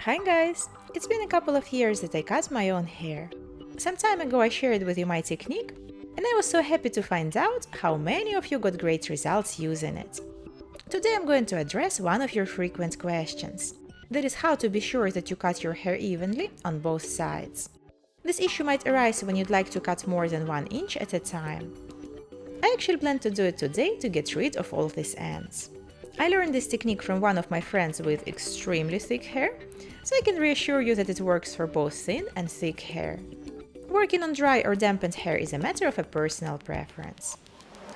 Hi guys! It's been a couple of years that I cut my own hair. Some time ago I shared with you my technique, and I was so happy to find out how many of you got great results using it. Today I'm going to address one of your frequent questions. That is how to be sure that you cut your hair evenly on both sides. This issue might arise when you'd like to cut more than 1 inch at a time. I actually plan to do it today to get rid of all these ends. I learned this technique from one of my friends with extremely thick hair, so I can reassure you that it works for both thin and thick hair. Working on dry or dampened hair is a matter of a personal preference.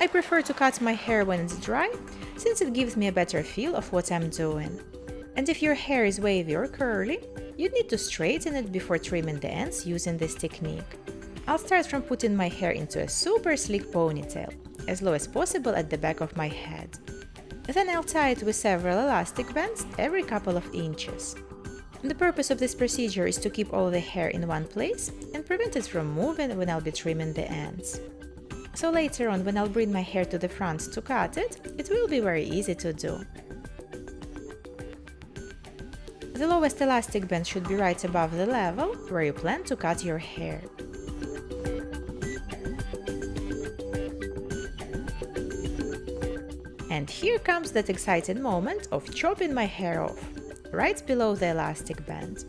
I prefer to cut my hair when it's dry, since it gives me a better feel of what I'm doing. And if your hair is wavy or curly, you'd need to straighten it before trimming the ends using this technique. I'll start from putting my hair into a super sleek ponytail, as low as possible at the back of my head. Then I'll tie it with several elastic bands every couple of inches. The purpose of this procedure is to keep all the hair in one place and prevent it from moving when I'll be trimming the ends. So later on, when I'll bring my hair to the front to cut it, it will be very easy to do. The lowest elastic band should be right above the level where you plan to cut your hair. And here comes that exciting moment of chopping my hair off, right below the elastic band.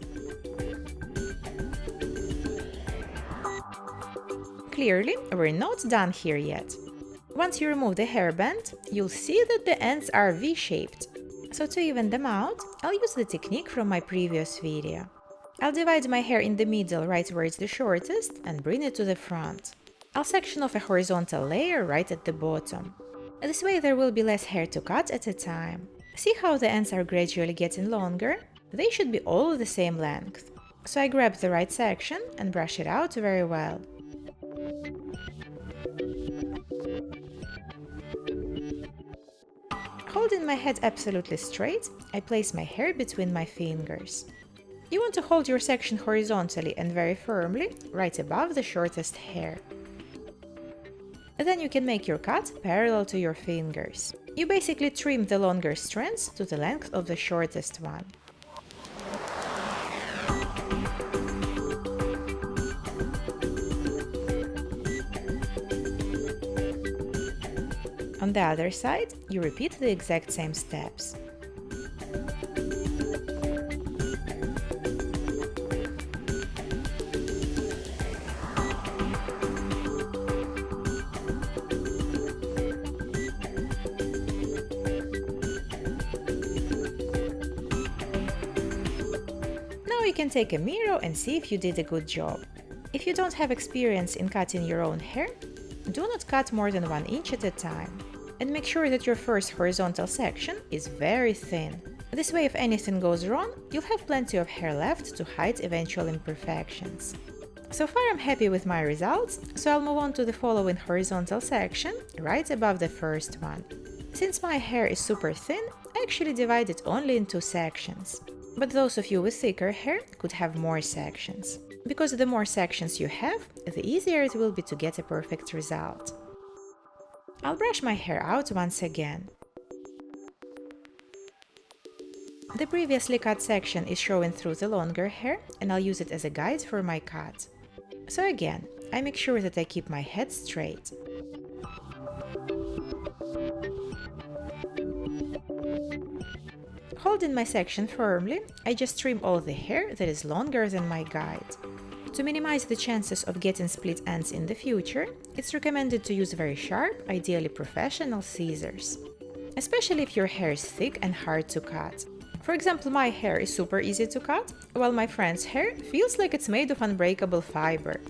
Clearly, we're not done here yet. Once you remove the hairband, you'll see that the ends are V-shaped. So to even them out, I'll use the technique from my previous video. I'll divide my hair in the middle right where it's the shortest and bring it to the front. I'll section off a horizontal layer right at the bottom. This way there will be less hair to cut at a time. See how the ends are gradually getting longer? They should be all the same length. So I grab the right section and brush it out very well. Holding my head absolutely straight, I place my hair between my fingers. You want to hold your section horizontally and very firmly, right above the shortest hair. Then you can make your cut parallel to your fingers. You basically trim the longer strands to the length of the shortest one. On the other side, you repeat the exact same steps. Now you can take a mirror and see if you did a good job. If you don't have experience in cutting your own hair, do not cut more than 1 inch at a time. And make sure that your first horizontal section is very thin. This way, if anything goes wrong, you'll have plenty of hair left to hide eventual imperfections. So far I'm happy with my results, so I'll move on to the following horizontal section, right above the first one. Since my hair is super thin, I actually divide it only in 2 sections. But those of you with thicker hair could have more sections. Because the more sections you have, the easier it will be to get a perfect result. I'll brush my hair out once again. The previously cut section is showing through the longer hair, and I'll use it as a guide for my cut. So again, I make sure that I keep my head straight. Holding my section firmly, I just trim all the hair that is longer than my guide. To minimize the chances of getting split ends in the future, it's recommended to use very sharp, ideally professional scissors. Especially if your hair is thick and hard to cut. For example, my hair is super easy to cut, while my friend's hair feels like it's made of unbreakable fiber.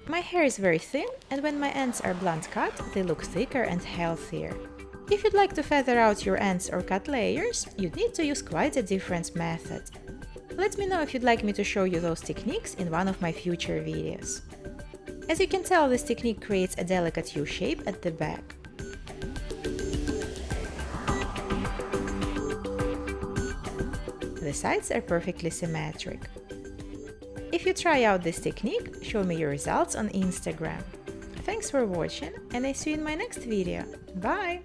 My hair is very thin, and when my ends are blunt cut, they look thicker and healthier. If you'd like to feather out your ends or cut layers, you'd need to use quite a different method. Let me know if you'd like me to show you those techniques in one of my future videos. As you can tell, this technique creates a delicate U shape at the back. The sides are perfectly symmetric. If you try out this technique, show me your results on Instagram. Thanks for watching, and I see you in my next video. Bye!